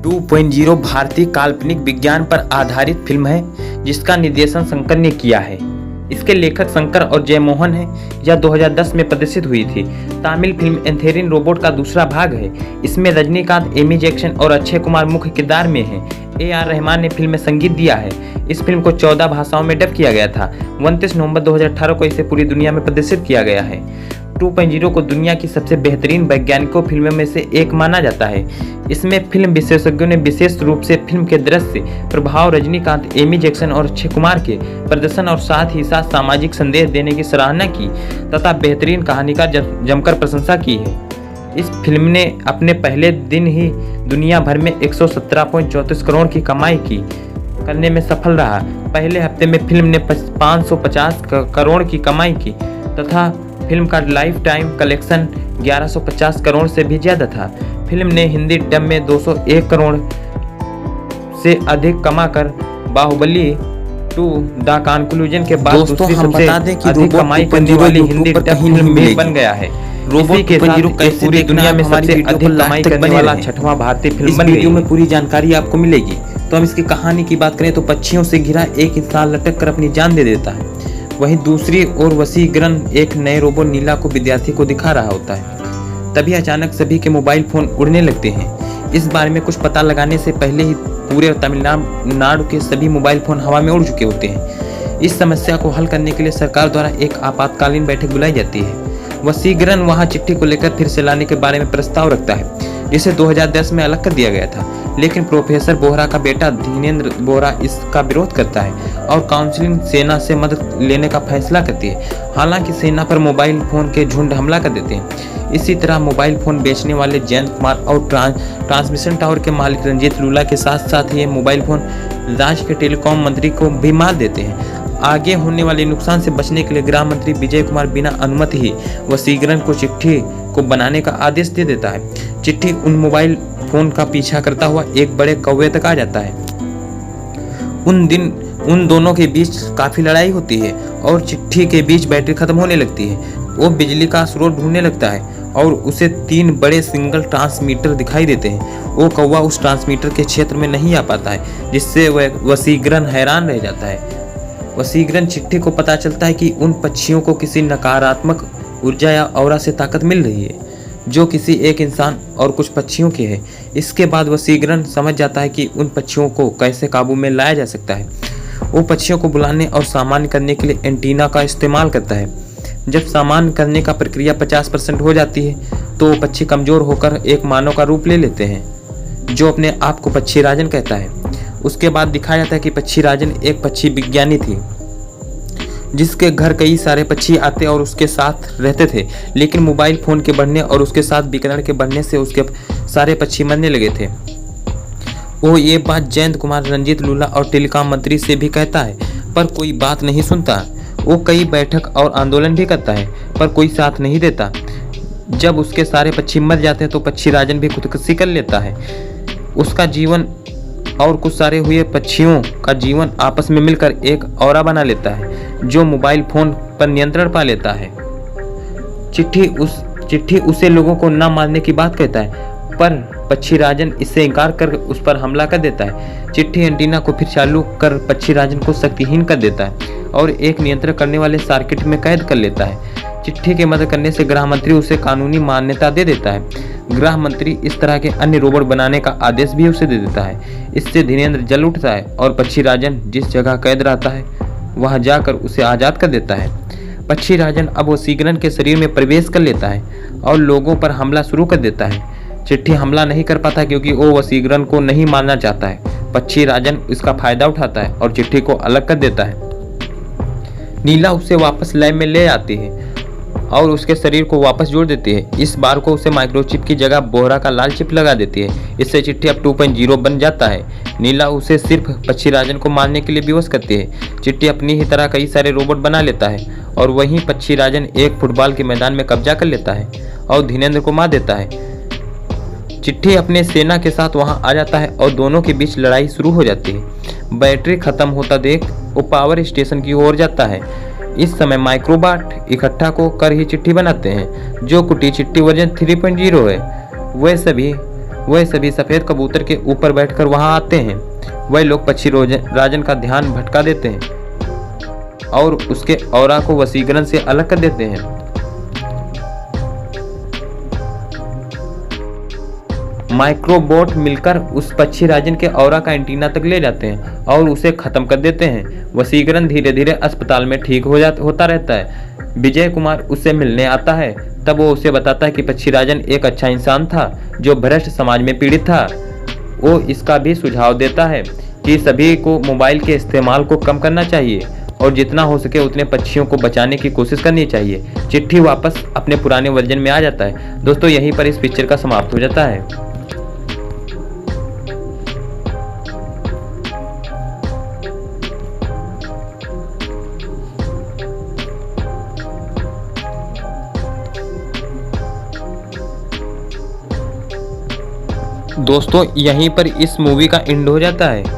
2.0 भारतीय काल्पनिक विज्ञान पर आधारित फिल्म है जिसका निर्देशन शंकर ने किया है। इसके लेखक शंकर और जयमोहन हैं। यह 2010 में प्रदर्शित हुई थी। तमिल फिल्म एंथेरिन रोबोट का दूसरा भाग है। इसमें रजनीकांत, एमी जैक्सन और अक्षय कुमार मुख्य किरदार में हैं। AR रहमान ने फिल्म में संगीत दिया है। इस फिल्म को 14 भाषाओं में डब किया गया था। 29 नवंबर 2018 को इसे पूरी दुनिया में प्रदर्शित किया गया है। 2.0 को दुनिया की सबसे बेहतरीन वैज्ञानिकों फिल्मों में से एक माना जाता है। इसमें फिल्म विशेषज्ञों ने विशेष रूप से फिल्म के दृश्य प्रभाव, रजनीकांत, एमी जैक्सन और अक्षय कुमार के प्रदर्शन और साथ ही साथ सामाजिक संदेश देने की सराहना की तथा बेहतरीन कहानी का जमकर प्रशंसा की है। इस फिल्म ने अपने पहले दिन ही दुनिया भर में 117.34 करोड़ की कमाई करने में सफल रहा। पहले हफ्ते में फिल्म ने 550 करोड़ की कमाई की तथा फिल्म का लाइफ टाइम कलेक्शन 1150 करोड़ से भी ज़्यादा था। फिल्म ने हिंदी डब में 201 करोड़ से अधिक कमाकर बाहुबली 2 द कंक्लूजन के बाद दूसरी सबसे अधिक कमाई करने वाली हिंदी डब फिल्म भी बन गया है। रोबोट के साथ पूरी दुनिया में सबसे अधिक कमाई करने वाला 6वां भारतीय फिल्म बन गई। वीडियो में पूरी जानकारी आपको मिलेगी। तो हम इसकी कहानी की बात करें तो पक्षियों से घिरा एक इंसान लटक कर अपनी जान दे देता है। वहीं दूसरी ओर वसीकरण एक नए रोबोट नीला को विद्यार्थी को दिखा रहा होता है। तभी अचानक सभी के मोबाइल फोन उड़ने लगते हैं। इस बारे में कुछ पता लगाने से पहले ही पूरे तमिलनाडु के सभी मोबाइल फोन हवा में उड़ चुके होते हैं। इस समस्या को हल करने के लिए सरकार द्वारा एक आपातकालीन बैठक बुलाई जाती है। वसीकरण वहां चिट्ठी को लेकर फिर से लाने के बारे में प्रस्ताव रखता है जिसे 2010 में अलग कर दिया गया था, लेकिन प्रोफेसर बोहरा का बेटा धीरेन्द्र बोहरा इसका विरोध करता है और काउंसिलिंग सेना से मदद लेने का फैसला करती है। हालांकि सेना पर मोबाइल फोन के झुंड हमला कर देते हैं। इसी तरह मोबाइल फोन बेचने वाले जयंत कुमार और ट्रांसमिशन टावर के मालिक रंजीत लूला के साथ साथ ये मोबाइल फोन राज्य के टेलीकॉम मंत्री को भी मार देते हैं। आगे होने वाले नुकसान से बचने के लिए गृह मंत्री विजय कुमार बिना अनुमति ही वसीकरण को चिट्ठी को बनाने का आदेश दे देता है। चिट्ठी उन मोबाइल फोन का पीछा करता हुआ एक बड़े कौवे तक आ जाता है। उन दोनों के बीच काफी लड़ाई होती है और चिट्ठी के बीच बैटरी खत्म होने लगती है। वो बिजली का स्रोत ढूंढने लगता है और उसे 3 बड़े सिंगल ट्रांसमीटर दिखाई देते हैं। वो कौवा उस ट्रांसमीटर के क्षेत्र में नहीं आ पाता है, जिससे वह वसीकरण हैरान रह जाता है। वसीकरण चिट्ठी को पता चलता है कि उन पक्षियों को किसी नकारात्मक ऊर्जा या ऑरा से ताकत मिल रही है जो किसी एक इंसान और कुछ पक्षियों की है। इसके बाद वसीकरण समझ जाता है कि उन पक्षियों को कैसे काबू में लाया जा सकता है। वो पक्षियों को बुलाने और सामान्य करने के लिए एंटीना का इस्तेमाल करता है। जब सामान्य करने का प्रक्रिया 50% हो जाती है तो वो पक्षी कमजोर होकर एक मानव का रूप ले लेते हैं जो अपने आप को पक्षी राजन कहता है। उसके बाद दिखाया जाता है कि पक्षी राजन एक पक्षी विज्ञानी थी जिसके घर कई सारे पक्षी आते और उसके साथ रहते थे, लेकिन मोबाइल फोन के बढ़ने और उसके साथ विकिरण के बढ़ने से उसके सारे पक्षी मरने लगे थे। वो ये बात जयंत कुमार, रंजीत लूला और टेलीकॉम मंत्री से भी कहता है पर कोई बात नहीं सुनता। वो कई बैठक और आंदोलन भी करता है पर कोई साथ नहीं देता। जब उसके सारे पक्षी मर जाते हैं तो पक्षी राजन भी खुदकुशी कर लेता है। उसका जीवन और कुछ सारे हुए पक्षियों का जीवन आपस में मिलकर एक ऑरा बना लेता है जो मोबाइल फोन पर नियंत्रण पा लेता है। चिट्ठी उसे लोगों को न मारने की बात कहता है पर पक्षी राजन इससे इनकार कर उस पर हमला कर देता है। चिट्ठी एंटीना को फिर चालू कर पक्षी राजन को शक्तिहीन कर देता है और एक नियंत्रण करने वाले सर्किट में कैद कर लेता है। चिट्ठी के मदद करने से गृह मंत्री उसे कानूनी मान्यता दे देता है। गृह मंत्री इस तरह के अन्य रोबोट बनाने का आदेश भी उसे दे देता है। इससे धीरेन्द्र जल उठता है और पक्षी राजन जिस जगह कैद रहता है वहां जाकर उसे आज़ाद कर देता है। पक्षी राजन अब वसीकरण के शरीर में प्रवेश कर लेता है और लोगों पर हमला शुरू कर देता है। चिट्ठी हमला नहीं कर पाता क्योंकि वो वसीकरण को नहीं मारना चाहता है। पक्षी राजन इसका फायदा उठाता है और चिट्ठी को अलग कर देता है। नीला उसे वापस लैब में ले आती है और उसके शरीर को वापस जोड़ देती है। इस बार को उसे माइक्रोचिप की जगह बोहरा का लाल चिप लगा देती है। इससे चिट्ठी अब 2.0 बन जाता है। नीला उसे सिर्फ पक्षी राजन को मारने के लिए विवश करती है। चिट्ठी अपनी ही तरह कई सारे रोबोट बना लेता है और वहीं पक्षी राजन एक फुटबॉल के मैदान में कब्जा कर लेता है और धीरेन्द्र को मार देता है। चिट्ठी अपने सेना के साथ वहां आ जाता है और दोनों के बीच लड़ाई शुरू हो जाती है। बैटरी खत्म होता देख वो पावर स्टेशन की ओर जाता है। इस समय माइक्रोबॉट इकट्ठा को कर ही चिट्ठी बनाते हैं जो कुटी चिट्ठी वर्जन 3.0 है। वे सभी वह सभी सफ़ेद कबूतर के ऊपर बैठकर वहां आते हैं। वह लोग पक्षी राजन का ध्यान भटका देते हैं और उसके ऑरा को वशीकरण से अलग कर देते हैं। माइक्रोबोट मिलकर उस पक्षी राजन के ऑरा का एंटीना तक ले जाते हैं और उसे खत्म कर देते हैं। वशीकरण धीरे धीरे अस्पताल में ठीक होता रहता है। विजय कुमार उससे मिलने आता है, तब वो उसे बताता है कि पक्षी राजन एक अच्छा इंसान था जो भ्रष्ट समाज में पीड़ित था। वो इसका भी सुझाव देता है कि सभी को मोबाइल के इस्तेमाल को कम करना चाहिए और जितना हो सके उतने पक्षियों को बचाने की कोशिश करनी चाहिए। चिट्ठी वापस अपने पुराने वर्जन में आ जाता है। दोस्तों, यहीं पर इस पिक्चर का समाप्त हो जाता है। दोस्तों, यहीं पर इस मूवी का एंड हो जाता है।